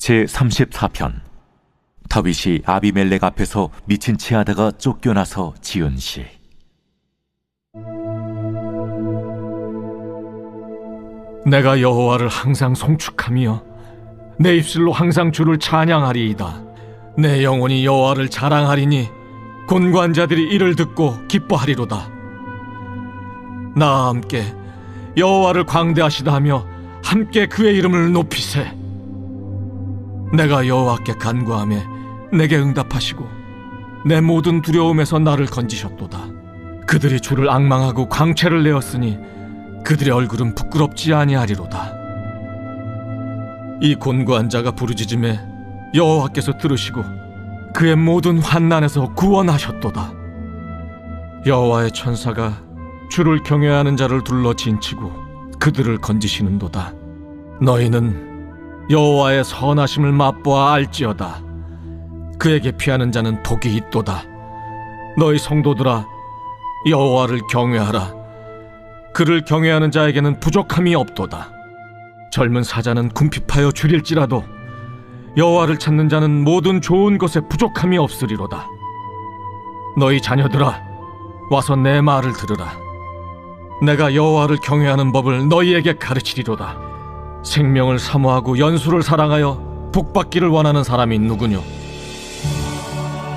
제34편. 다윗이 아비멜렉 앞에서 미친 채 하다가 쫓겨나서 지은 시. 내가 여호와를 항상 송축하며 내 입술로 항상 주를 찬양하리이다. 내 영혼이 여호와를 자랑하리니 곤고한 자들이 이를 듣고 기뻐하리로다. 나와 함께 여호와를 광대하시다 하며 함께 그의 이름을 높이세. 내가 여호와께 간구하며 내게 응답하시고 내 모든 두려움에서 나를 건지셨도다. 그들이 주를 앙망하고 광채를 내었으니 그들의 얼굴은 부끄럽지 아니하리로다. 이 곤고한 자가 부르짖음에 여호와께서 들으시고 그의 모든 환난에서 구원하셨도다. 여호와의 천사가 주를 경외하는 자를 둘러 진치고 그들을 건지시는도다. 너희는 여호와의 선하심을 맛보아 알지어다. 그에게 피하는 자는 복이 있도다. 너희 성도들아, 여호와를 경외하라. 그를 경외하는 자에게는 부족함이 없도다. 젊은 사자는 궁핍하여 줄일지라도 여호와를 찾는 자는 모든 좋은 것에 부족함이 없으리로다. 너희 자녀들아, 와서 내 말을 들으라. 내가 여호와를 경외하는 법을 너희에게 가르치리로다. 생명을 사모하고 연수를 사랑하여 복받기를 원하는 사람이 누구뇨?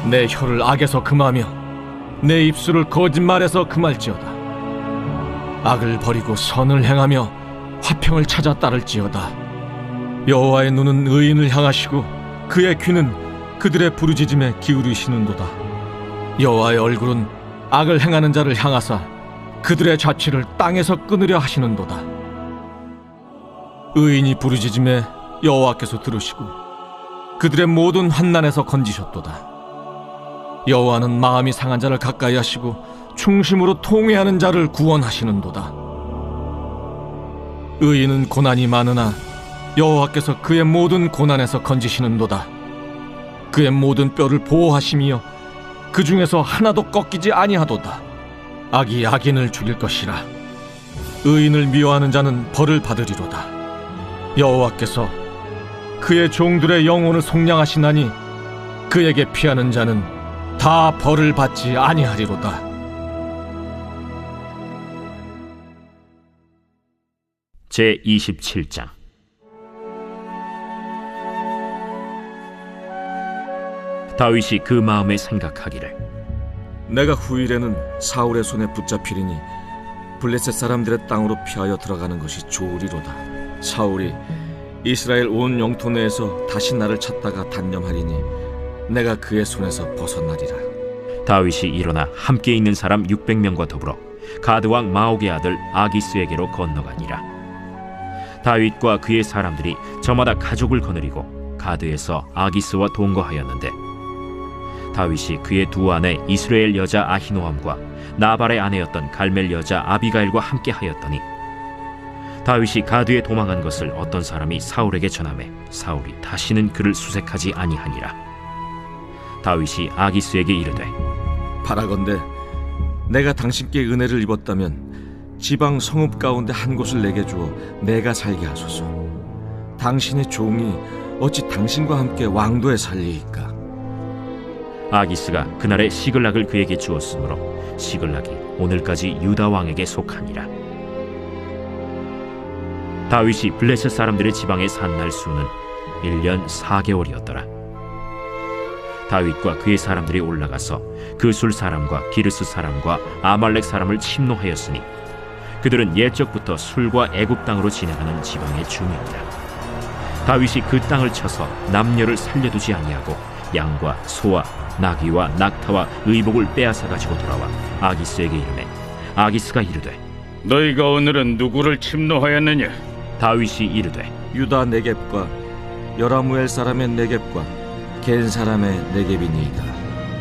내 혀를 악에서 금하며 내 입술을 거짓말에서 금할지어다. 악을 버리고 선을 행하며 화평을 찾아 따를지어다. 여호와의 눈은 의인을 향하시고 그의 귀는 그들의 부르짖음에 기울이시는도다. 여호와의 얼굴은 악을 행하는 자를 향하사 그들의 자취를 땅에서 끊으려 하시는도다. 의인이 부르짖음에 여호와께서 들으시고 그들의 모든 환난에서 건지셨도다. 여호와는 마음이 상한 자를 가까이 하시고 충심으로 통회하는 자를 구원하시는도다. 의인은 고난이 많으나 여호와께서 그의 모든 고난에서 건지시는도다. 그의 모든 뼈를 보호하시며 그 중에서 하나도 꺾이지 아니하도다. 악이 악인을 죽일 것이라. 의인을 미워하는 자는 벌을 받으리로다. 여호와께서 그의 종들의 영혼을 속량하시나니 그에게 피하는 자는 다 벌을 받지 아니하리로다. 제27장. 다윗이 그 마음에 생각하기를, 내가 후일에는 사울의 손에 붙잡히리니 블레셋 사람들의 땅으로 피하여 들어가는 것이 좋으리로다. 사울이 이스라엘 온 영토 내에서 다시 나를 찾다가 단념하리니 내가 그의 손에서 벗어나리라. 다윗이 일어나 함께 있는 사람 600명과 더불어 가드왕 마옥의 아들 아기스에게로 건너가니라. 다윗과 그의 사람들이 저마다 가족을 거느리고 가드에서 아기스와 동거하였는데, 다윗이 그의 두 아내 이스라엘 여자 아히노함과 나발의 아내였던 갈멜 여자 아비가일과 함께 하였더니, 다윗이 가드에 도망한 것을 어떤 사람이 사울에게 전하매 사울이 다시는 그를 수색하지 아니하니라. 다윗이 아기스에게 이르되, 바라건대 내가 당신께 은혜를 입었다면 지방 성읍 가운데 한 곳을 내게 주어 내가 살게 하소서. 당신의 종이 어찌 당신과 함께 왕도에 살리이까? 아기스가 그날에 시글락을 그에게 주었으므로 시글락이 오늘까지 유다 왕에게 속하니라. 다윗이 블레셋 사람들의 지방에 산 날 수는 1년 4개월이었더라. 다윗과 그의 사람들이 올라가서 그술 사람과 기르스 사람과 아말렉 사람을 침노하였으니 그들은 옛적부터 술과 애굽 땅으로 지나가는 지방의 주민이라. 다윗이 그 땅을 쳐서 남녀를 살려두지 아니하고 양과 소와 나귀와 낙타와 의복을 빼앗아 가지고 돌아와 아기스에게 이르매, 아기스가 이르되, 너희가 오늘은 누구를 침노하였느냐? 다윗이 이르되, 유다 네겝과 여라무엘 사람의 네겝과 겐 사람의 네겝이니이다.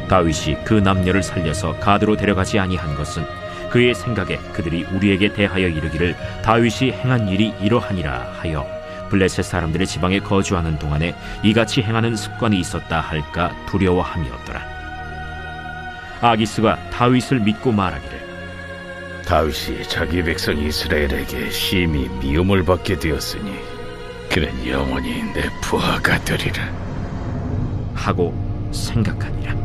다윗이 그 남녀를 살려서 가드로 데려가지 아니한 것은 그의 생각에 그들이 우리에게 대하여 이르기를 다윗이 행한 일이 이러하니라 하여 블레셋 사람들의 지방에 거주하는 동안에 이같이 행하는 습관이 있었다 할까 두려워함이었더라. 아기스가 다윗을 믿고 말하기를, 다윗이 자기 백성 이스라엘에게 심히 미움을 받게 되었으니 그는 영원히 내 부하가 되리라. 하고 생각하니라.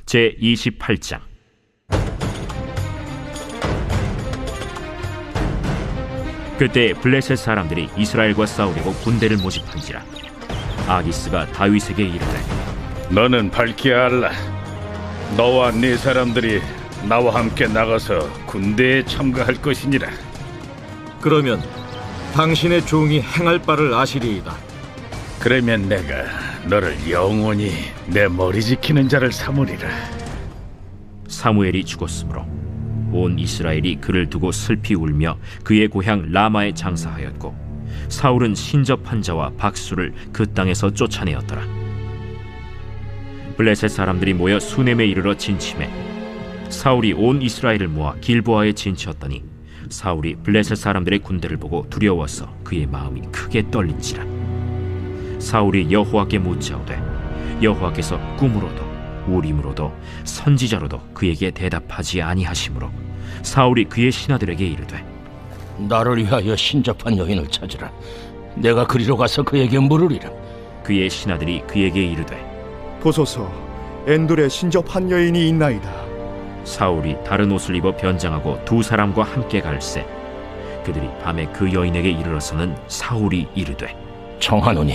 제 28장. 그때 블레셋 사람들이 이스라엘과 싸우려고 군대를 모집한지라. 아기스가 다윗에게 이르되, 너는 밝히 알라. 너와 네 사람들이 나와 함께 나가서 군대에 참가할 것이니라. 그러면 당신의 종이 행할 바를 아시리이다. 그러면 내가 너를 영원히 내 머리 지키는 자를 삼으리라. 사무엘이 죽었으므로 온 이스라엘이 그를 두고 슬피 울며 그의 고향 라마에 장사하였고, 사울은 신접한 자와 박수를 그 땅에서 쫓아내었더라. 블레셋 사람들이 모여 수넴에 이르러 진침해 사울이 온 이스라엘을 모아 길보아에 진치었더니 사울이 블레셋 사람들의 군대를 보고 두려워서 그의 마음이 크게 떨린지라. 사울이 여호와께 묻자오되 여호와께서 꿈으로도 우림으로도 선지자로도 그에게 대답하지 아니하시므로 사울이 그의 신하들에게 이르되, 나를 위하여 신접한 여인을 찾으라. 내가 그리로 가서 그에게 물으리라. 그의 신하들이 그에게 이르되, 보소서, 엔돌에 신접한 여인이 있나이다. 사울이 다른 옷을 입어 변장하고 두 사람과 함께 갈새 그들이 밤에 그 여인에게 이르러서는 사울이 이르되, 청하노니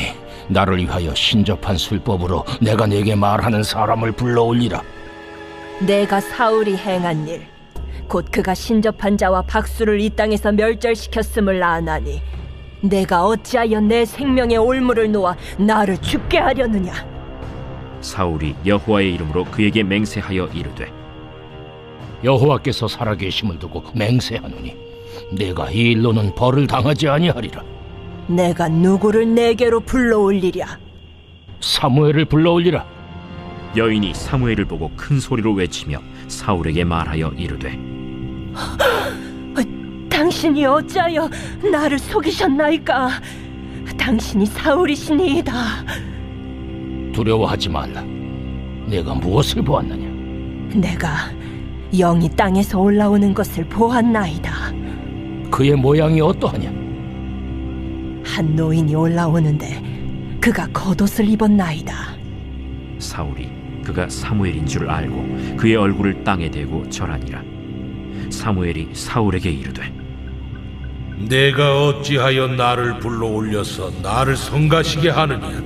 나를 위하여 신접한 술법으로 내가 네게 말하는 사람을 불러올리라. 내가 사울이 행한 일, 곧 그가 신접한 자와 박수를 이 땅에서 멸절시켰음을 아나니 내가 어찌하여 내 생명의 올무를 놓아 나를 죽게 하려느냐. 사울이 여호와의 이름으로 그에게 맹세하여 이르되, 여호와께서 살아계심을 두고 맹세하노니 내가 이 일로는 벌을 당하지 아니하리라. 내가 누구를 내게로 불러올리랴. 사무엘을 불러올리라. 여인이 사무엘을 보고 큰 소리로 외치며 사울에게 말하여 이르되, 당신이 어찌하여 나를 속이셨나이까. 당신이 사울이시니이다. 두려워하지 말라. 내가 무엇을 보았느냐? 내가 영이 땅에서 올라오는 것을 보았나이다. 그의 모양이 어떠하냐? 한 노인이 올라오는데 그가 겉옷을 입었나이다. 사울이 그가 사무엘인 줄 알고 그의 얼굴을 땅에 대고 절하니라. 사무엘이 사울에게 이르되, 내가 어찌하여 나를 불러올려서 나를 성가시게 하느냐?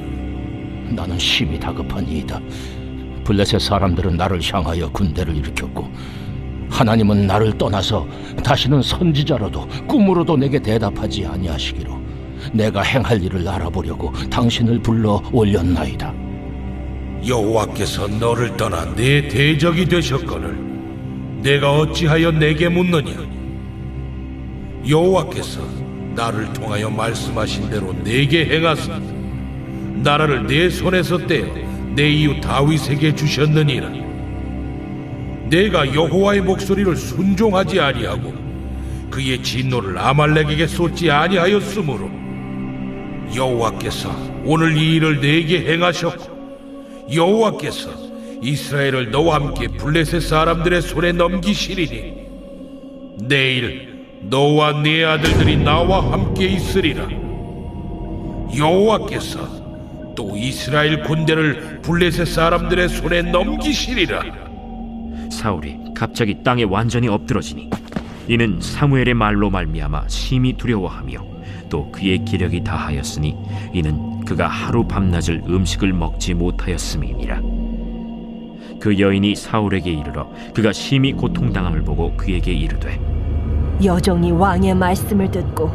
나는 심히 다급하니이다. 블레셋 사람들은 나를 향하여 군대를 일으켰고 하나님은 나를 떠나서 다시는 선지자로도 꿈으로도 내게 대답하지 아니하시기로 내가 행할 일을 알아보려고 당신을 불러 올렸나이다. 여호와께서 너를 떠나 내 대적이 되셨거늘 내가 어찌하여 내게 묻느냐? 여호와께서 나를 통하여 말씀하신 대로 내게 행하사 나라를 내 손에서 떼어 내 이웃 다윗에게 주셨느니라. 내가 여호와의 목소리를 순종하지 아니하고 그의 진노를 아말렉에게 쏟지 아니하였으므로 여호와께서 오늘 이 일을 내게 행하셨고 여호와께서 이스라엘을 너와 함께 블레셋 사람들의 손에 넘기시리니 내일 너와 네 아들들이 나와 함께 있으리라. 여호와께서 또 이스라엘 군대를 블레셋 사람들의 손에 넘기시리라. 사울이 갑자기 땅에 완전히 엎드러지니 이는 사무엘의 말로 말미암아 심히 두려워하며 또 그의 기력이 다하였으니 이는 그가 하루 밤낮을 음식을 먹지 못하였음이니라. 그 여인이 사울에게 이르러 그가 심히 고통당함을 보고 그에게 이르되, 여종이 왕의 말씀을 듣고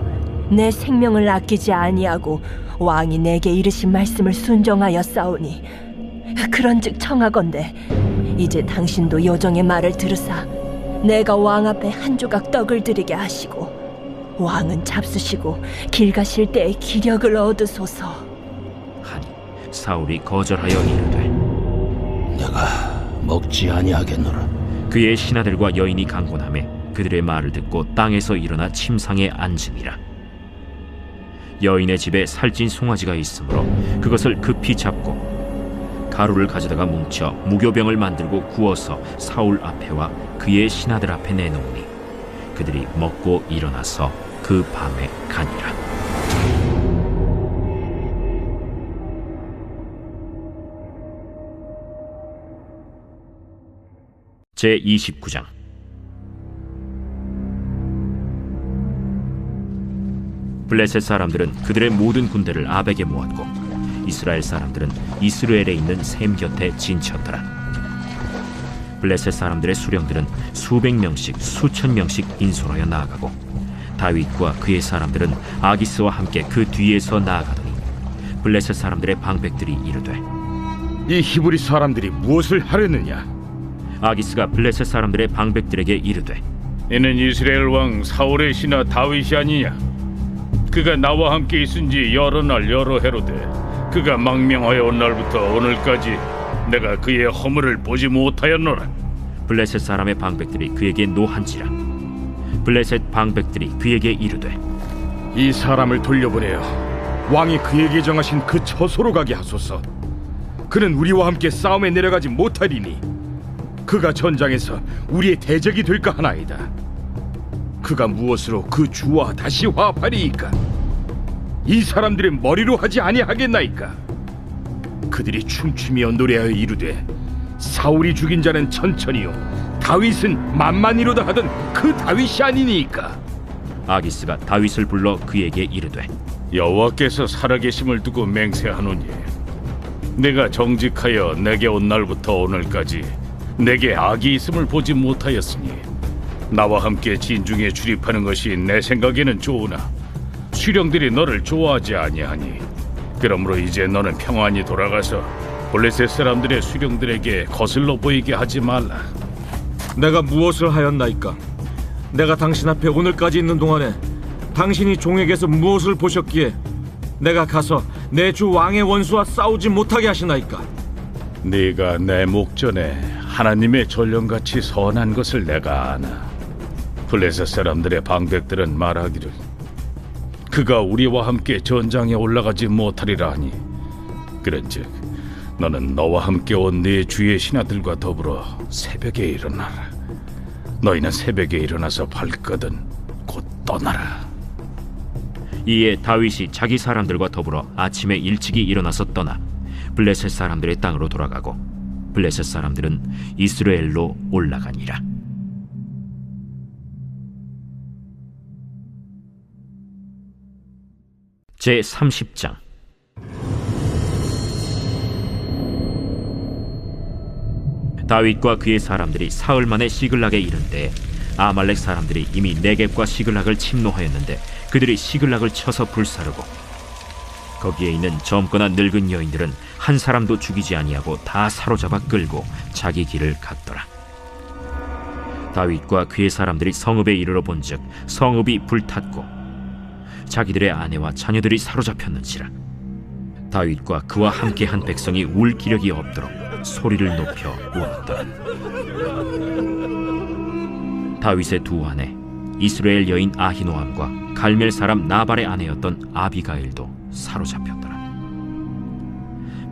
내 생명을 아끼지 아니하고 왕이 내게 이르신 말씀을 순종하여 싸우니 그런즉 청하건대 이제 당신도 여종의 말을 들으사 내가 왕 앞에 한 조각 떡을 드리게 하시고 왕은 잡수시고 길 가실 때에 기력을 얻으소서 하니 사울이 거절하여 이르되, 내가 먹지 아니하겠노라. 그의 신하들과 여인이 강권하매 그들의 말을 듣고 땅에서 일어나 침상에 앉으니라. 여인의 집에 살찐 송아지가 있으므로 그것을 급히 잡고 가루를 가져다가 뭉쳐 무교병을 만들고 구워서 사울 앞에와 그의 신하들 앞에 내놓으니 그들이 먹고 일어나서 그 밤에 가니라. 제29장. 블레셋 사람들은 그들의 모든 군대를 아벡에 모았고 이스라엘 사람들은 이스라엘에 있는 셈 곁에 진쳤더라. 블레셋 사람들의 수령들은 수백 명씩 수천 명씩 인솔하여 나아가고 다윗과 그의 사람들은 아기스와 함께 그 뒤에서 나아가더니 블레셋 사람들의 방백들이 이르되 이 히브리 사람들이 무엇을 하려느냐? 아기스가 블레셋 사람들의 방백들에게 이르되 이는 이스라엘 왕 사울의 신하 다윗이 아니냐? 그가 나와 함께 있은 지 여러 날 여러 해로되 그가 망명하여 온 날부터 오늘까지 내가 그의 허물을 보지 못하였노라. 블레셋 사람의 방백들이 그에게 노한지라. 블레셋 방백들이 그에게 이르되 이 사람을 돌려보내어 왕이 그에게 정하신 그 처소로 가게 하소서. 그는 우리와 함께 싸움에 내려가지 못하리니 그가 전장에서 우리의 대적이 될까 하나이다. 그가 무엇으로 그 주와 다시 화합하리이까? 이 사람들의 머리로 하지 아니하겠나이까? 그들이 춤추며 노래하여 이르되 사울이 죽인 자는 천천히요 다윗은 만만히로다 하던 그 다윗이 아니니까. 아기스가 다윗을 불러 그에게 이르되 여호와께서 살아계심을 두고 맹세하노니 내가 정직하여 내게 온 날부터 오늘까지 내게 악이 있음을 보지 못하였으니 나와 함께 진중에 출입하는 것이 내 생각에는 좋으나 수령들이 너를 좋아하지 아니하니 그러므로 이제 너는 평안히 돌아가서 블레셋 사람들의 수령들에게 거슬러 보이게 하지 말라. 내가 무엇을 하였나이까? 내가 당신 앞에 오늘까지 있는 동안에 당신이 종에게서 무엇을 보셨기에 내가 가서 내 주 왕의 원수와 싸우지 못하게 하시나이까? 네가 내 목전에 하나님의 전령같이 선한 것을 내가 아나. 블레셋 사람들의 방백들은 말하기를 그가 우리와 함께 전장에 올라가지 못하리라 하니 그런즉 너는 너와 함께 온 네 주의 신하들과 더불어 새벽에 일어나라. 너희는 새벽에 일어나서 발거든 곧 떠나라. 이에 다윗이 자기 사람들과 더불어 아침에 일찍이 일어나서 떠나 블레셋 사람들의 땅으로 돌아가고 블레셋 사람들은 이스라엘로 올라가니라. 제30장. 다윗과 그의 사람들이 사흘 만에 시글락에 이른 때에 아말렉 사람들이 이미 네겝과 시글락을 침노하였는데 그들이 시글락을 쳐서 불사르고 거기에 있는 젊거나 늙은 여인들은 한 사람도 죽이지 아니하고 다 사로잡아 끌고 자기 길을 갔더라. 다윗과 그의 사람들이 성읍에 이르러 본즉 성읍이 불탔고 자기들의 아내와 자녀들이 사로잡혔는지라. 다윗과 그와 함께한 백성이 울 기력이 없도록 소리를 높여 울었더라. 다윗의 두 아내 이스라엘 여인 아히노암과 갈멜 사람 나발의 아내였던 아비가일도 사로잡혔더라.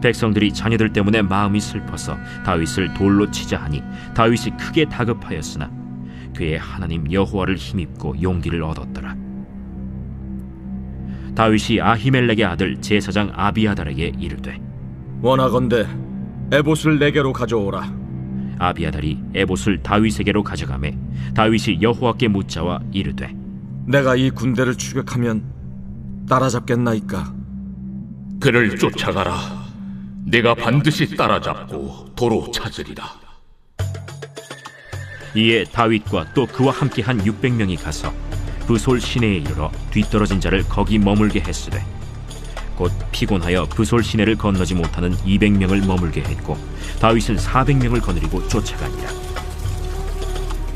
백성들이 자녀들 때문에 마음이 슬퍼서 다윗을 돌로 치자 하니 다윗이 크게 다급하였으나 그의 하나님 여호와를 힘입고 용기를 얻었더라. 다윗이 아히멜렉의 아들 제사장 아비아달에게 이르되 원하건대 에봇을 내게로 가져오라. 아비아달이 에봇을 다윗에게로 가져가매 다윗이 여호와께 묻자와 이르되 내가 이 군대를 추격하면 따라잡겠나이까? 그를 쫓아가라. 내가 반드시 따라잡고 도로 찾으리라. 이에 다윗과 또 그와 함께한 600명이 가서 브솔 시내에 이르러 뒤떨어진 자를 거기 머물게 했으되 곧 피곤하여 브솔 시내를 건너지 못하는 200명을 머물게 했고 다윗은 400명을 거느리고 쫓아가니라.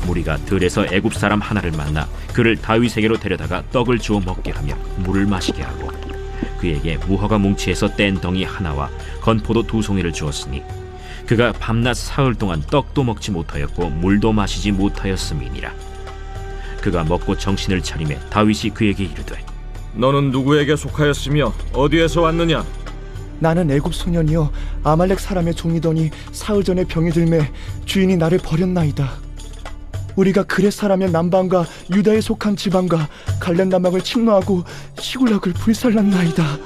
무리가 들에서 애굽 사람 하나를 만나 그를 다윗에게로 데려다가 떡을 주어 먹게 하며 물을 마시게 하고 그에게 무화과 뭉치에서 뗀 덩이 하나와 건포도 2송이를 주었으니 그가 밤낮 사흘 동안 떡도 먹지 못하였고 물도 마시지 못하였음이니라. 그가 먹고 정신을 차리매 다윗이 그에게 이르되 너는 누구에게 속하였으며 어디에서 왔느냐? 나는 애굽 소년이여 아말렉 사람의 종이더니 사흘 전에 병이 들매 주인이 나를 버렸나이다. 우리가 그렛 사람의 남방과 유다에 속한 지방과 갈렙 남방을 침노하고 시굴락을 불살랐나이다.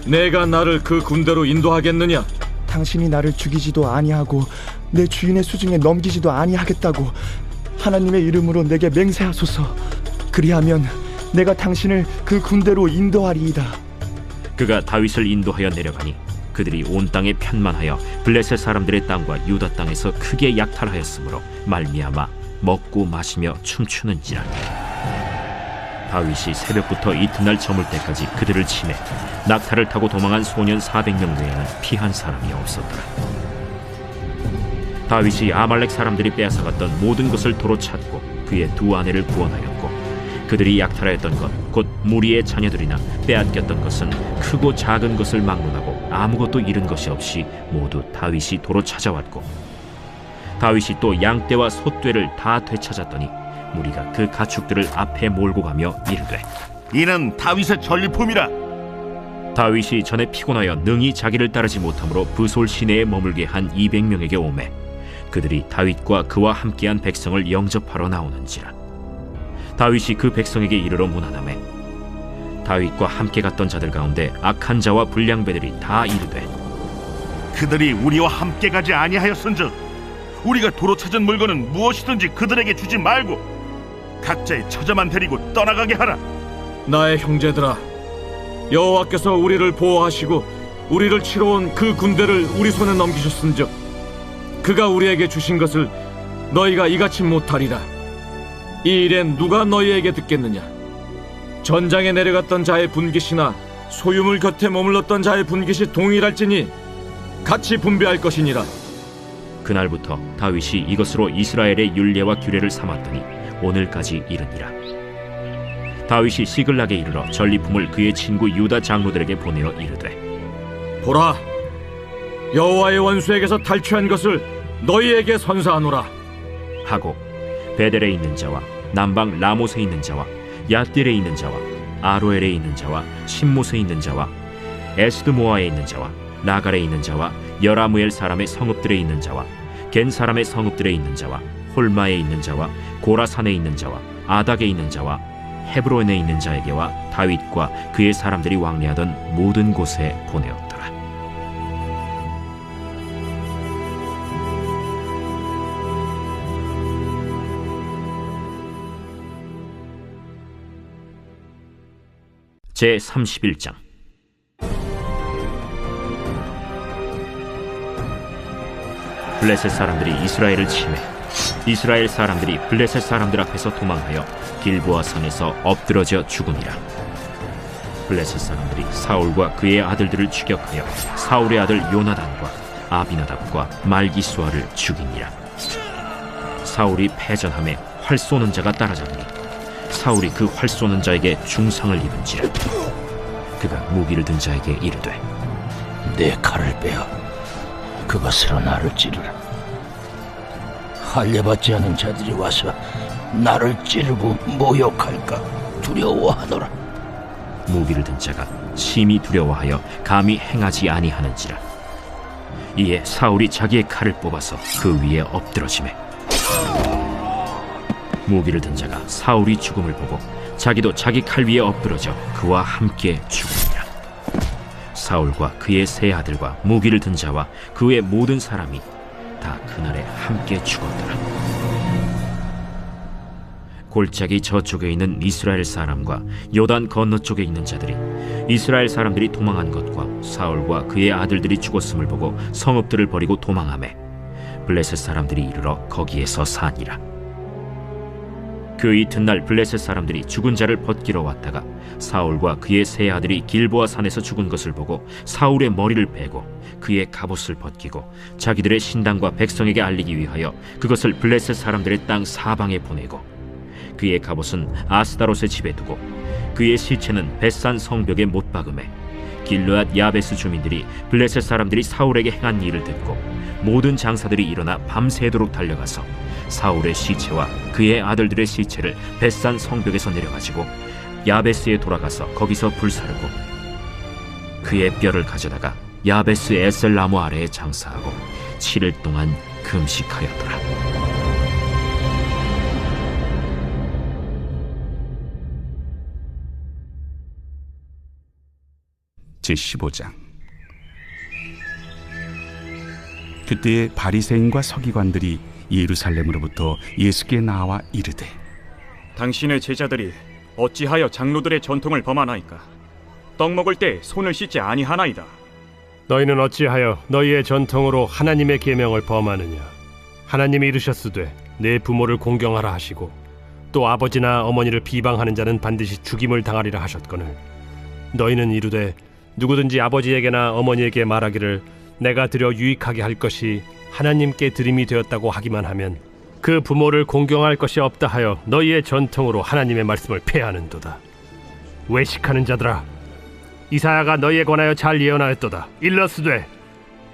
내가 나를 그 군대로 인도하겠느냐? 당신이 나를 죽이지도 아니하고 내 주인의 수중에 넘기지도 아니하겠다고 하나님의 이름으로 내게 맹세하소서. 그리하면 내가 당신을 그 군대로 인도하리이다. 그가 다윗을 인도하여 내려가니 그들이 온 땅에 편만하여 블레셋 사람들의 땅과 유다 땅에서 크게 약탈하였으므로 말미암아 먹고 마시며 춤추는지라. 다윗이 새벽부터 이튿날 저물 때까지 그들을 치매 낙타를 타고 도망한 소년 400명 외에는 피한 사람이 없었더라. 다윗이 아말렉 사람들이 빼앗아갔던 모든 것을 도로 찾고 그의 두 아내를 구원하였고 그들이 약탈하였던 것 곧 무리의 자녀들이나 빼앗겼던 것은 크고 작은 것을 막론하고 아무것도 잃은 것이 없이 모두 다윗이 도로 찾아왔고 다윗이 또 양떼와 소떼를 다 되찾았더니 무리가 그 가축들을 앞에 몰고 가며 이르되 이는 다윗의 전리품이라. 다윗이 전에 피곤하여 능히 자기를 따르지 못하므로 브솔 시내에 머물게 한 200명에게 오매 그들이 다윗과 그와 함께한 백성을 영접하러 나오는지라. 다윗이 그 백성에게 이르러 문안하매 다윗과 함께 갔던 자들 가운데 악한 자와 불량배들이 다 이르되 그들이 우리와 함께 가지 아니하였은즉 우리가 도로 찾은 물건은 무엇이든지 그들에게 주지 말고 각자의 처자만 데리고 떠나가게 하라. 나의 형제들아, 여호와께서 우리를 보호하시고 우리를 치러 온 그 군대를 우리 손에 넘기셨은즉 그가 우리에게 주신 것을 너희가 이같이 못하리라. 이 일엔 누가 너희에게 듣겠느냐? 전장에 내려갔던 자의 분깃이나 소유물 곁에 머물렀던 자의 분깃이 동일할지니 같이 분배할 것이니라. 그날부터 다윗이 이것으로 이스라엘의 율례와 규례를 삼았더니 오늘까지 이르니라. 다윗이 시글락에 이르러 전리품을 그의 친구 유다 장로들에게 보내어 이르되 보라, 여호와의 원수에게서 탈취한 것을 너희에게 선사하노라 하고 베델에 있는 자와 남방 라못에 있는 자와 얏딜에 있는 자와 아로엘에 있는 자와 신못에 있는 자와 에스드모아에 있는 자와 나갈에 있는 자와 여라무엘 사람의 성읍들에 있는 자와 겐 사람의 성읍들에 있는 자와 홀마에 있는 자와 고라산에 있는 자와 아닥에 있는 자와 헤브론에 있는 자에게와 다윗과 그의 사람들이 왕래하던 모든 곳에 보내었더라. 제 31장. 블레셋 사람들이 이스라엘을 치매 이스라엘 사람들이 블레셋 사람들 앞에서 도망하여 길보아 산에서 엎드러져 죽으니라. 블레셋 사람들이 사울과 그의 아들들을 추격하여 사울의 아들 요나단과 아비나답과 말기수아를 죽이니라. 사울이 패전함에 활 쏘는 자가 따라잡니 사울이 그 활 쏘는 자에게 중상을 입은지라. 그가 무기를 든 자에게 이르되 내 칼을 빼어 그것으로 나를 찌르라. 할례받지 않은 자들이 와서 나를 찌르고 모욕할까 두려워하노라. 무기를 든 자가 심히 두려워하여 감히 행하지 아니하는지라. 이에 사울이 자기의 칼을 뽑아서 그 위에 엎드러지매 무기를 든 자가 사울이 죽음을 보고 자기도 자기 칼 위에 엎드러져 그와 함께 죽으니라. 사울과 그의 세 아들과 무기를 든 자와 그의 모든 사람이 다 그날에 함께 죽었더라. 골짜기 저쪽에 있는 이스라엘 사람과 요단 건너쪽에 있는 자들이 이스라엘 사람들이 도망한 것과 사울과 그의 아들들이 죽었음을 보고 성읍들을 버리고 도망하매 블레셋 사람들이 이르러 거기에서 사니라. 그 이튿날 블레셋 사람들이 죽은 자를 벗기러 왔다가 사울과 그의 세 아들이 길보아 산에서 죽은 것을 보고 사울의 머리를 베고 그의 갑옷을 벗기고 자기들의 신당과 백성에게 알리기 위하여 그것을 블레셋 사람들의 땅 사방에 보내고 그의 갑옷은 아스다롯의 집에 두고 그의 시체는 벳산 성벽에 못 박음에 길르앗 야베스 주민들이 블레셋 사람들이 사울에게 행한 일을 듣고 모든 장사들이 일어나 밤새도록 달려가서 사울의 시체와 그의 아들들의 시체를 벳산 성벽에서 내려가지고 야베스에 돌아가서 거기서 불사르고 그의 뼈를 가져다가 야베스 에셀 나무 아래에 장사하고 7일 동안 금식하였더라. 제15장. 그때에 바리새인과 서기관들이 예루살렘으로부터 예수께 나와 이르되, 당신의 제자들이 어찌하여 장로들의 전통을 범하나이까? 떡 먹을 때 손을 씻지 아니하나이다. 너희는 어찌하여 너희의 전통으로 하나님의 계명을 범하느냐? 하나님이 이르셨으되 내 부모를 공경하라 하시고 또 아버지나 어머니를 비방하는 자는 반드시 죽임을 당하리라 하셨거늘, 너희는 이르되 누구든지 아버지에게나 어머니에게 말하기를 내가 드려 유익하게 할 것이 하나님께 드림이 되었다고 하기만 하면 그 부모를 공경할 것이 없다 하여 너희의 전통으로 하나님의 말씀을 폐하는도다. 외식하는 자들아, 이사야가 너희에 관하여 잘 예언하였도다. 일러스되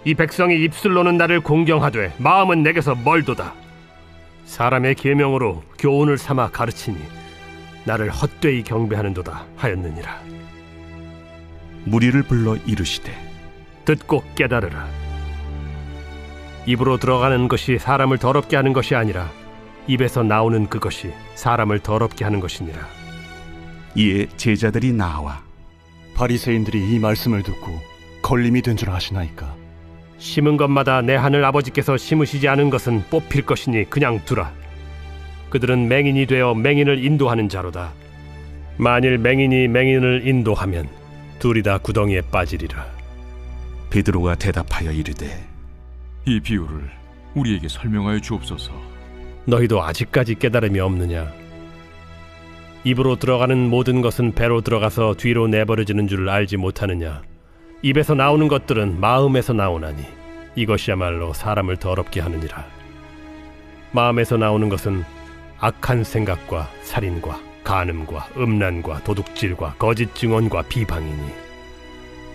이 백성이 입술로는 나를 공경하되 마음은 내게서 멀도다. 사람의 계명으로 교훈을 삼아 가르치니 나를 헛되이 경배하는도다 하였느니라. 무리를 불러 이르시되, 듣고 깨달으라. 입으로 들어가는 것이 사람을 더럽게 하는 것이 아니라 입에서 나오는 그것이 사람을 더럽게 하는 것이니라. 이에 제자들이 나와 바리새인들이 이 말씀을 듣고 걸림이 된 줄 아시나이까? 심은 것마다 내 하늘 아버지께서 심으시지 않은 것은 뽑힐 것이니 그냥 두라. 그들은 맹인이 되어 맹인을 인도하는 자로다. 만일 맹인이 맹인을 인도하면 둘이 다 구덩이에 빠지리라. 베드로가 대답하여 이르되, 이 비유를 우리에게 설명하여 주옵소서. 너희도 아직까지 깨달음이 없느냐? 입으로 들어가는 모든 것은 배로 들어가서 뒤로 내버려지는 줄 알지 못하느냐? 입에서 나오는 것들은 마음에서 나오나니 이것이야말로 사람을 더럽게 하느니라. 마음에서 나오는 것은 악한 생각과 살인과 간음과 음란과 도둑질과 거짓 증언과 비방이니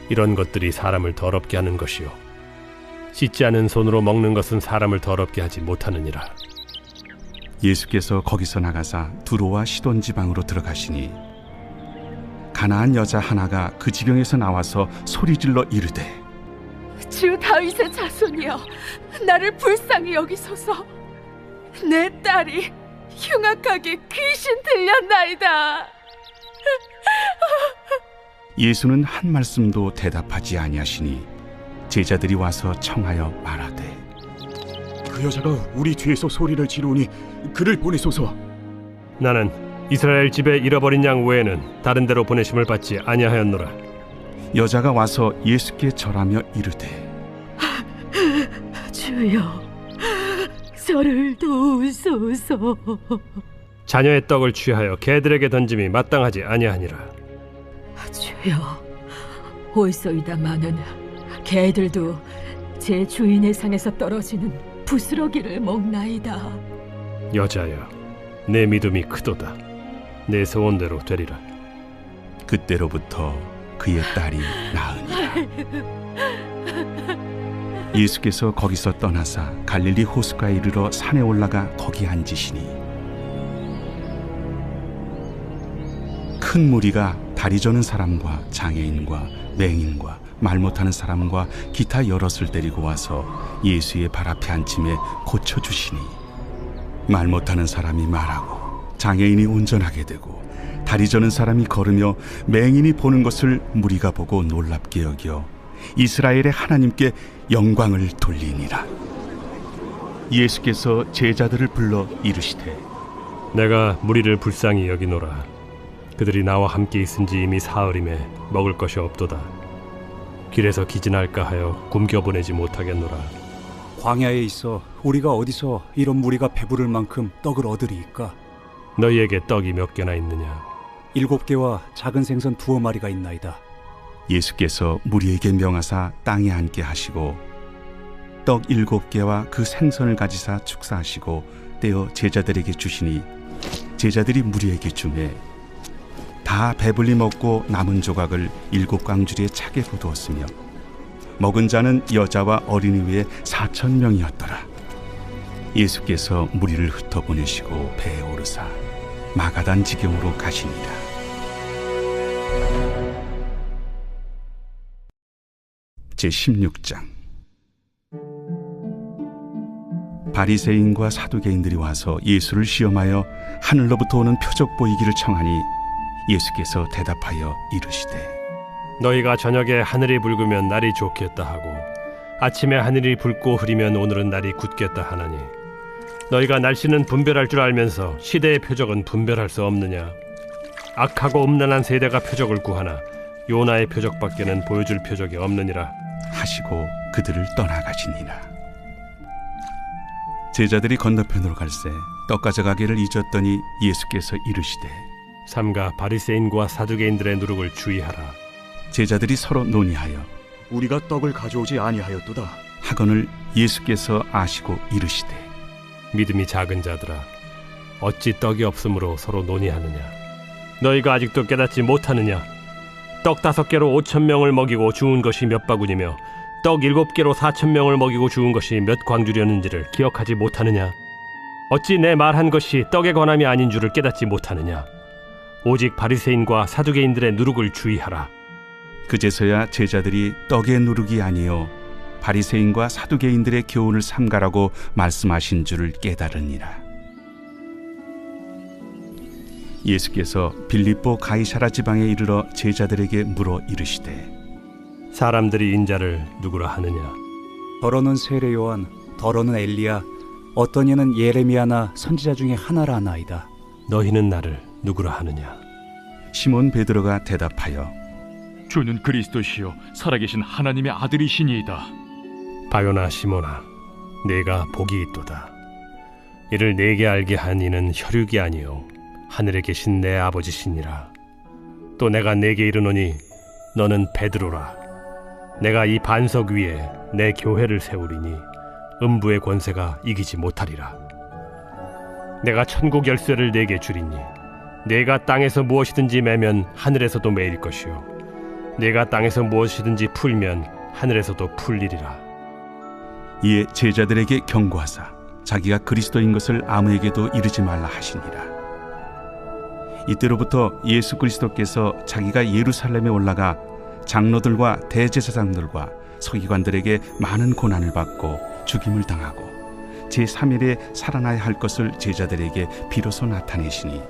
이런 것들이 사람을 더럽게 하는 것이요 씻지 않은 손으로 먹는 것은 사람을 더럽게 하지 못하느니라. 예수께서 거기서 나가사 두로와 시돈 지방으로 들어가시니 가나안 여자 하나가 그 지경에서 나와서 소리질러 이르되, 주 다윗의 자손이여, 나를 불쌍히 여기소서. 내 딸이 흉악하게 귀신 들렸나이다. 예수는 한 말씀도 대답하지 아니하시니 제자들이 와서 청하여 말하되, 그 여자가 우리 뒤에서 소리를 지르니 그를 보내소서. 나는 이스라엘 집에 잃어버린 양 외에는 다른 데로 보내심을 받지 아니하였노라. 여자가 와서 예수께 절하며 이르되, 주여, 저를 도우소서. 자녀의 떡을 취하여 개들에게 던짐이 마땅하지 아니하니라. 주여, 올소이다마는 개들도 제 주인의 상에서 떨어지는 부스러기를 먹나이다. 여자여, 내 믿음이 크도다. 내 소원대로 되리라. 그때로부터 그의 딸이 나으니라. 예수께서 거기서 떠나사 갈릴리 호수가에 이르러 산에 올라가 거기 앉으시니 큰 무리가 다리 저는 사람과 장애인과 맹인과 말 못하는 사람과 기타 여럿을 데리고 와서 예수의 발 앞에 앉힘에 고쳐주시니 말 못하는 사람이 말하고 장애인이 운전하게 되고 다리 저는 사람이 걸으며 맹인이 보는 것을 무리가 보고 놀랍게 여겨 이스라엘의 하나님께 영광을 돌리니라. 예수께서 제자들을 불러 이르시되, 내가 무리를 불쌍히 여기노라. 그들이 나와 함께 있은지 이미 사흘임에 먹을 것이 없도다. 길에서 기진할까 하여 굶겨 보내지 못하겠노라. 광야에 있어 우리가 어디서 이런 무리가 배부를 만큼 떡을 얻으리이까? 너희에게 떡이 몇 개나 있느냐? 7개와 작은 생선 2마리가 있나이다. 예수께서 무리에게 명하사 땅에 앉게 하시고 떡 7개와 그 생선을 가지사 축사하시고 떼어 제자들에게 주시니 제자들이 무리에게 주매 다 배불리 먹고 남은 조각을 7광주리에 차게 거두었으며 먹은 자는 여자와 어린이 외에 4,000명이었더라. 예수께서 무리를 흩어보내시고 배에 오르사 마가단 지경으로 가시니라. 제16장. 바리새인과 사두개인들이 와서 예수를 시험하여 하늘로부터 오는 표적 보이기를 청하니 예수께서 대답하여 이르시되 너희가 저녁에 하늘이 붉으면 날이 좋겠다 하고 아침에 하늘이 붉고 흐리면 오늘은 날이 굳겠다 하나니 너희가 날씨는 분별할 줄 알면서 시대의 표적은 분별할 수 없느냐? 악하고 음란한 세대가 표적을 구하나 요나의 표적밖에는 보여줄 표적이 없느니라 하시고 그들을 떠나가시니라. 제자들이 건너편으로 갈새 떡 가져가기를 잊었더니 예수께서 이르시되 삼가 바리새인과 사두개인들의 누룩을 주의하라. 제자들이 서로 논의하여 우리가 떡을 가져오지 아니하였도다 하거늘 예수께서 아시고 이르시되 믿음이 작은 자들아 어찌 떡이 없으므로 서로 논의하느냐? 너희가 아직도 깨닫지 못하느냐? 떡 5개로 5,000명을 먹이고 주운 것이 몇 바구니며 떡 7개로 4,000명을 먹이고 주운 것이 몇 광주렸는지를 기억하지 못하느냐? 어찌 내 말한 것이 떡에 관함이 아닌 줄을 깨닫지 못하느냐? 오직 바리새인과 사두개인들의 누룩을 주의하라. 그제서야 제자들이 떡의 누룩이 아니요 바리새인과 사두개인들의 교훈을 삼가라고 말씀하신 줄을 깨달으니라. 예수께서 빌립보 가이사라 지방에 이르러 제자들에게 물어 이르시되 사람들이 인자를 누구라 하느냐? 더러는 세례 요한, 더러는 엘리야, 어떤 이는 예레미야나 선지자 중에 하나라 하나이다. 너희는 나를 누구라 하느냐? 시몬 베드로가 대답하여 주는 그리스도시요 살아계신 하나님의 아들이시니이다. 바요나 시몬아, 네가 복이 있도다. 이를 내게 알게 한 이는 혈육이 아니요 하늘에 계신 내 아버지시니라. 또 내가 네게 이르노니 너는 베드로라. 내가 이 반석 위에 내 교회를 세우리니 음부의 권세가 이기지 못하리라. 내가 천국 열쇠를 네게 주리니 네가 땅에서 무엇이든지 매면 하늘에서도 매일 것이요 네가 땅에서 무엇이든지 풀면 하늘에서도 풀리리라. 이에 제자들에게 경고하사 자기가 그리스도인 것을 아무에게도 이르지 말라 하시니라. 이때로부터 예수 그리스도께서 자기가 예루살렘에 올라가 장로들과 대제사장들과 서기관들에게 많은 고난을 받고 죽임을 당하고 제3일에 살아나야 할 것을 제자들에게 비로소 나타내시니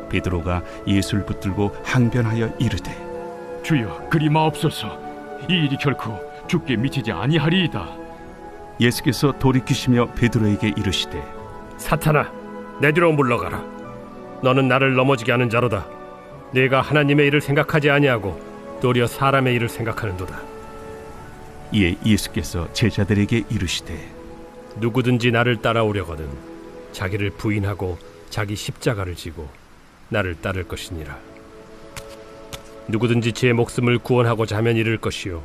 베드로가 예수를 붙들고 항변하여 이르되 주여 그리 마옵소서. 이 일이 결코 주께 미치지 아니하리이다. 예수께서 돌이키시며 베드로에게 이르시되 사탄아, 내 뒤로 물러가라. 너는 나를 넘어지게 하는 자로다. 네가 하나님의 일을 생각하지 아니하고 도리어 사람의 일을 생각하는도다. 이에 예수께서 제자들에게 이르시되 누구든지 나를 따라오려거든 자기를 부인하고 자기 십자가를 지고 나를 따를 것이니라. 누구든지 제 목숨을 구원하고자 하면 잃을 것이요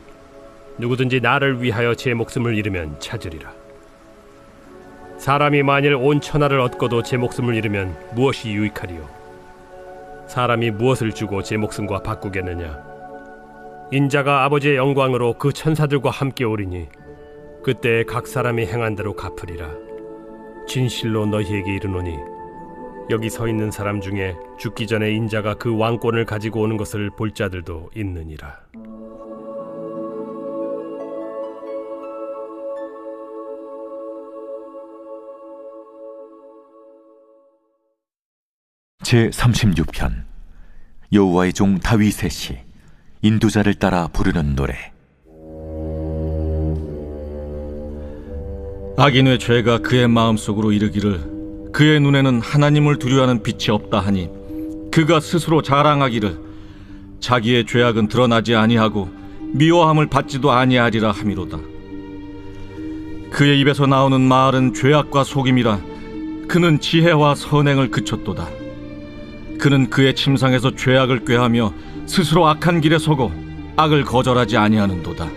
누구든지 나를 위하여 제 목숨을 잃으면 찾으리라. 사람이 만일 온 천하를 얻고도 제 목숨을 잃으면 무엇이 유익하리요? 사람이 무엇을 주고 제 목숨과 바꾸겠느냐? 인자가 아버지의 영광으로 그 천사들과 함께 오리니 그때 각 사람이 행한 대로 갚으리라. 진실로 너희에게 이르노니 여기 서 있는 사람 중에 죽기 전에 인자가 그 왕권을 가지고 오는 것을 볼 자들도 있느니라. 제36편 여호와의 종 다윗의 시 인도자를 따라 부르는 노래. 악인의 죄가 그의 마음속으로 이르기를 그의 눈에는 하나님을 두려워하는 빛이 없다 하니 그가 스스로 자랑하기를 자기의 죄악은 드러나지 아니하고 미워함을 받지도 아니하리라 함이로다. 그의 입에서 나오는 말은 죄악과 속임이라. 그는 지혜와 선행을 그쳤도다. 그는 그의 침상에서 죄악을 꾀하며 스스로 악한 길에 서고 악을 거절하지 아니하는도다.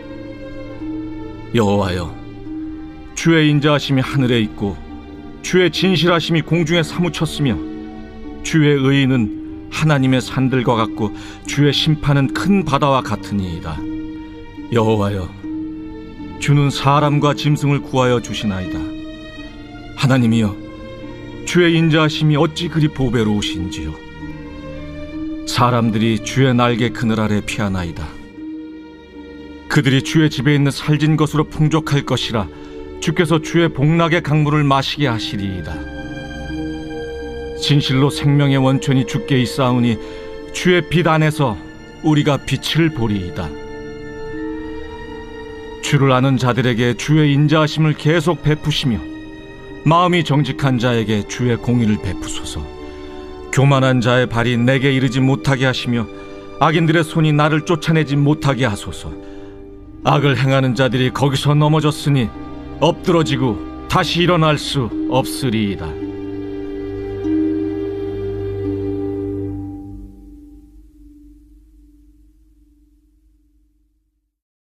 여호와여, 주의 인자하심이 하늘에 있고 주의 진실하심이 공중에 사무쳤으며 주의 의의는 하나님의 산들과 같고 주의 심판은 큰 바다와 같으니이다. 여호와여, 주는 사람과 짐승을 구하여 주시나이다. 하나님이여, 주의 인자하심이 어찌 그리 보배로우신지요. 사람들이 주의 날개 그늘 아래 피하나이다. 그들이 주의 집에 있는 살진 것으로 풍족할 것이라 주께서 주의 복락의 강물을 마시게 하시리이다. 진실로 생명의 원천이 주께 있사오니 주의 빛 안에서 우리가 빛을 보리이다. 주를 아는 자들에게 주의 인자하심을 계속 베푸시며 마음이 정직한 자에게 주의 공의를 베푸소서. 교만한 자의 발이 내게 이르지 못하게 하시며 악인들의 손이 나를 쫓아내지 못하게 하소서. 악을 행하는 자들이 거기서 넘어졌으니 엎드러지고 다시 일어날 수 없으리이다.